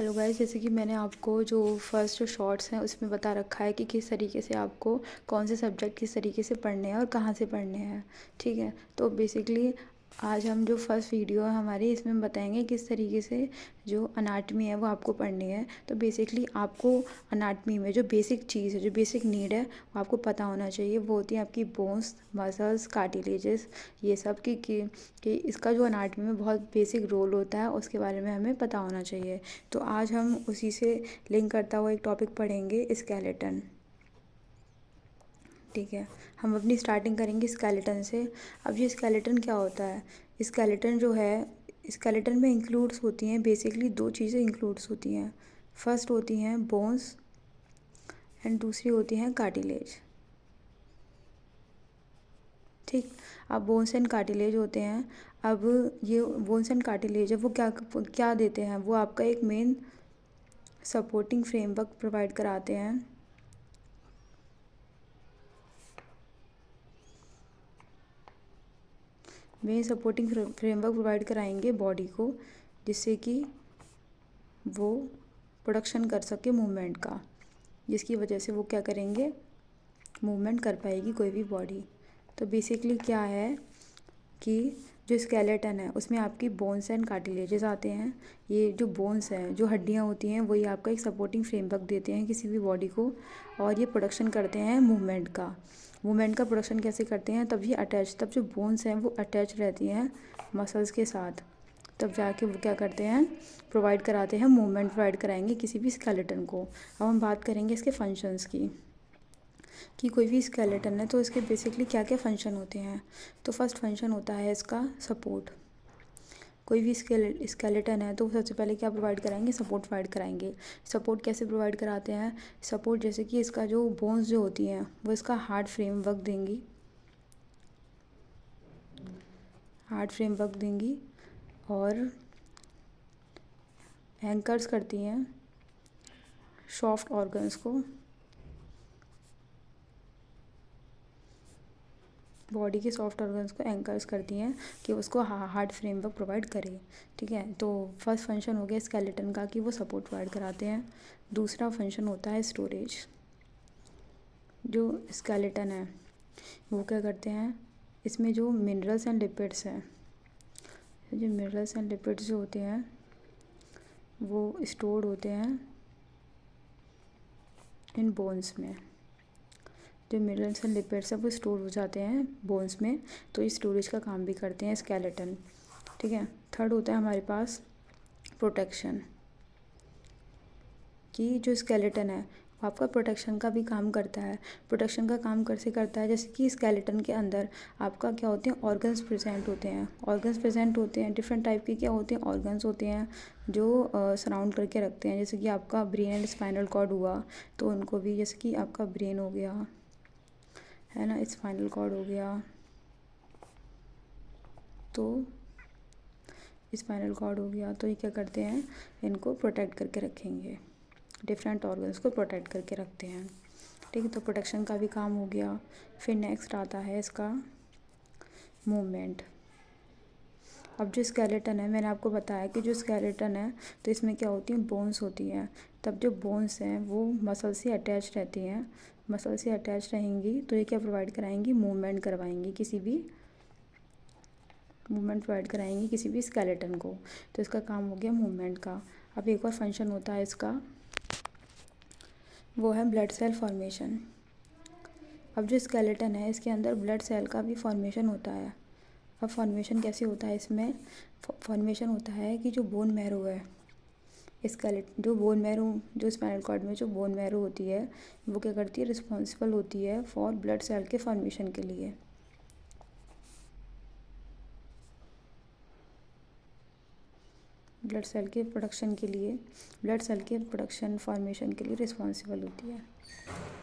Hello guys, जैसे कि मैंने आपको जो फर्स्ट जो शॉर्ट्स हैं उसमें बता रखा है कि किस तरीके से आपको कौन से सब्जेक्ट किस तरीके से पढ़ने हैं और कहाँ से पढ़ने हैं। ठीक है, तो बेसिकली आज हम जो फर्स्ट वीडियो है हमारी, इसमें हम बताएंगे किस तरीके से जो अनाटमी है वो आपको पढ़नी है। तो बेसिकली आपको अनाटमी में जो बेसिक चीज़ है, जो बेसिक नीड है, वो आपको पता होना चाहिए। वो होती है आपकी बोन्स, मसल्स, कार्टिलेजेस, ये सब कि इसका जो अनाटमी में बहुत बेसिक रोल होता है, उसके बारे में हमें पता होना चाहिए। तो आज हम उसी से लिंक करता हुआ एक टॉपिक पढ़ेंगे, स्केलेटन। ठीक है, हम अपनी स्टार्टिंग करेंगे स्केलेटन से। अब ये स्केलेटन क्या होता है? स्केलेटन जो है, स्केलेटन में इंक्लूड्स होती हैं बेसिकली दो चीज़ें इंक्लूड्स होती हैं। फर्स्ट होती हैं बोन्स एंड दूसरी होती हैं कार्टिलेज। ठीक, अब बोन्स एंड कार्टिलेज होते हैं। अब ये बोन्स एंड कार्टिलेज है, वो क्या क्या देते हैं? वो आपका एक मेन सपोर्टिंग फ्रेमवर्क प्रोवाइड कराते हैं। मेन सपोर्टिंग फ्रेमवर्क प्रोवाइड कराएंगे बॉडी को, जिससे कि वो प्रोडक्शन कर सके मूवमेंट का, जिसकी वजह से वो क्या करेंगे, मूवमेंट कर पाएगी कोई भी बॉडी। तो बेसिकली क्या है कि जो स्केलेटन है उसमें आपकी बोन्स एंड कार्टिलेजेस आते हैं। ये जो बोन्स हैं, जो हड्डियाँ होती हैं, वही आपका एक सपोर्टिंग फ्रेमवर्क देते हैं किसी भी बॉडी को, और ये प्रोडक्शन करते हैं मूवमेंट का। मूवमेंट का प्रोडक्शन कैसे करते हैं? तब जो बोन्स हैं वो अटैच रहती हैं मसल्स के साथ, तब जाके वो क्या करते हैं, प्रोवाइड कराते हैं मूवमेंट, प्रोवाइड कराएंगे किसी भी स्केलेटन को। अब हम बात करेंगे इसके फंक्शंस की, कि कोई भी स्केलेटन है तो इसके बेसिकली क्या क्या फ़ंक्शन होते हैं। तो फर्स्ट फंक्शन होता है इसका सपोर्ट। कोई भी स्केलेटन है तो सबसे पहले क्या प्रोवाइड कराएंगे, सपोर्ट प्रोवाइड कराएंगे। सपोर्ट कैसे प्रोवाइड कराते हैं? सपोर्ट जैसे कि इसका जो बोन्स जो होती हैं वो इसका हार्ड फ्रेमवर्क देंगी, और एंकर्स करती हैं सॉफ्ट ऑर्गन्स को, बॉडी के सॉफ्ट ऑर्गन्स को एंकर्स करती हैं कि उसको हार्ड फ्रेमवर्क प्रोवाइड करे। ठीक है, तो फर्स्ट फंक्शन हो गया स्केलेटन का कि वो सपोर्ट प्रोवाइड कराते हैं। दूसरा फंक्शन होता है स्टोरेज। जो स्केलेटन है वो क्या करते हैं, इसमें जो मिनरल्स एंड लिपिड्स हैं, जो मिनरल्स एंड लिपिड्स जो होते हैं वो स्टोर्ड होते हैं इन बोन्स में। जो मिनरल्स एंड लिपिड्स है वो स्टोर हो जाते हैं बोन्स में, तो इस स्टोरेज का काम भी करते हैं स्केलेटन। ठीक है, थर्ड होता है हमारे पास प्रोटेक्शन, कि जो स्केलेटन है वो आपका प्रोटेक्शन का भी काम करता है। प्रोटेक्शन का काम कैसे करता है? जैसे कि स्केलेटन के अंदर आपका क्या होते हैं, ऑर्गन्स प्रेजेंट होते हैं। ऑर्गन्स प्रेजेंट होते हैं, डिफरेंट टाइप के क्या होते हैं, ऑर्गन्स होते हैं जो सराउंड करके रखते हैं। जैसे कि आपका ब्रेन एंड स्पाइनल कॉर्ड हुआ, तो उनको भी, जैसे कि आपका ब्रेन हो गया है ना, स्पाइनल कॉर्ड हो गया, तो स्पाइनल कॉर्ड हो गया, तो ये क्या करते हैं, इनको प्रोटेक्ट करके रखेंगे, डिफरेंट ऑर्गन्स को प्रोटेक्ट करके रखते हैं। ठीक है, तो प्रोटेक्शन का भी काम हो गया। फिर नेक्स्ट आता है इसका मूवमेंट। अब जो स्केलेटन है, मैंने आपको बताया कि जो स्केलेटन है तो इसमें क्या होती हैं, बोन्स होती हैं। तब जो बोन्स हैं वो मसल से अटैच रहती हैं। मसल से अटैच रहेंगी तो ये क्या प्रोवाइड कराएंगी, मूवमेंट करवाएंगी, मूवमेंट प्रोवाइड कराएंगी किसी भी स्केलेटन को। तो इसका काम हो गया मूवमेंट का। अब एक और फंक्शन होता है इसका, वो है ब्लड सेल फॉर्मेशन। अब जो स्केलेटन है इसके अंदर ब्लड सेल का भी फॉर्मेशन होता है। अब फॉर्मेशन कैसे होता है इसमें? फॉर्मेशन होता है कि जो बोन मैरो है, जो बोन मैरो, जो स्पाइनल कॉर्ड में जो बोन मैरो होती है वो क्या करती है, रिस्पॉन्सिबल होती है फॉर ब्लड सेल के फॉर्मेशन के लिए। ब्लड सेल के प्रोडक्शन फॉर्मेशन के लिए रिस्पॉन्सिबल होती है।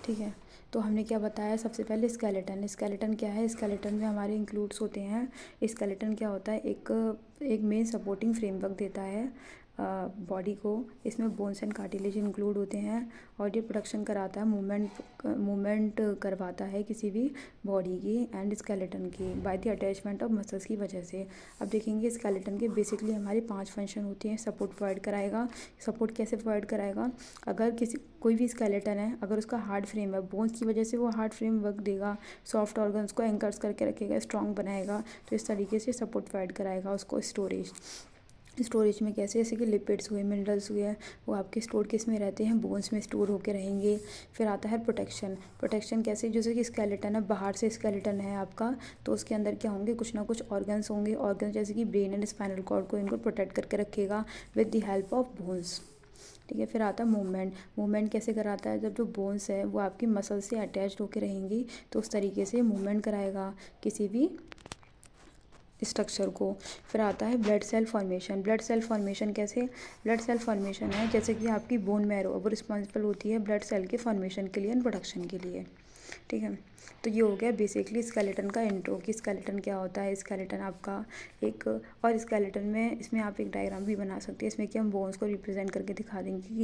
ठीक है, तो हमने क्या बताया, सबसे पहले स्केलेटन क्या है? स्केलेटन में हमारे इंक्लूड्स होते हैं। स्केलेटन क्या होता है, एक मेन सपोर्टिंग फ्रेमवर्क देता है बॉडी को, इसमें बोन्स एंड कार्टिलेज इंक्लूड होते हैं और ये प्रोडक्शन कराता है, मूवमेंट करवाता है किसी भी बॉडी की एंड स्केलेटन की by the attachment of muscles की वजह से। अब देखेंगे स्केलेटन के बेसिकली हमारी 5 फंक्शन होती हैं। सपोर्ट प्रोवाइड कराएगा। सपोर्ट कैसे प्रोवाइड कराएगा? अगर कोई भी स्केलेटन है, अगर उसका हार्ड फ्रेम है, बोन्स की वजह से वो हार्ड फ्रेम वर्क देगा, सॉफ्ट ऑर्गन्स को एंकर्स करके रखेगा, स्ट्रॉन्ग बनाएगा, तो इस तरीके से सपोर्ट प्रोवाइड कराएगा उसको। स्टोरेज में कैसे? जैसे कि लिपिड्स हुए, मिनरल्स हुए, वो आपके स्टोर किस में रहते हैं? बोन्स में स्टोर होके रहेंगे। फिर आता है प्रोटेक्शन कैसे? जैसे कि स्केलेटन है, बाहर से स्केलेटन है आपका, तो उसके अंदर क्या होंगे? कुछ ना कुछ ऑर्गन्स होंगे। ऑर्गन्स जैसे कि ब्रेन एंड स्पाइनल कॉर्ड को इनको प्रोटेक्ट करके रखेगा with the help of bones. ठीक है। फिर आता है मूवमेंट कैसे कराता है? जब जो बोन्स है वो आपकी मसल से अटैच्ड होकर रहेंगी, तो उस तरीके से मूवमेंट कराएगा किसी भी स्ट्रक्चर को। फिर आता है ब्लड सेल फॉर्मेशन कैसे? ब्लड सेल फॉर्मेशन है जैसे कि आपकी बोन मैरो, वो रिस्पॉन्सिबल होती है ब्लड सेल के फॉर्मेशन के लिए एंड प्रोडक्शन के लिए। ठीक है। तो ये हो गया बेसिकली स्केलेटन का इंट्रो कि स्केलेटन क्या होता है। स्केलेटन आपका एक, और स्केलेटन में इसमें आप एक डायग्राम भी बना सकते हैं, इसमें कि हम बोन्स को रिप्रेजेंट करके दिखा देंगे कि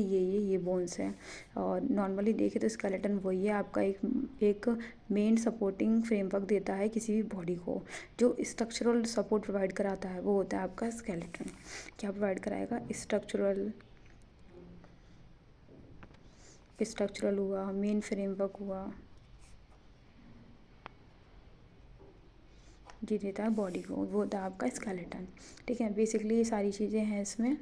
ये बोन्स हैं। और नॉर्मली देखें तो स्केलेटन वही है आपका, एक मेन सपोर्टिंग फ्रेमवर्क देता है किसी भी बॉडी को। जो स्ट्रक्चरल सपोर्ट प्रोवाइड कराता है वो होता है आपका स्केलेटन। क्या प्रोवाइड कराएगा? स्ट्रक्चरल हुआ, मेन फ्रेमवर्क हुआ, जी देता है बॉडी को, वो होता है आपका स्केलेटन। ठीक है। बेसिकली ये सारी चीज़ें हैं इसमें।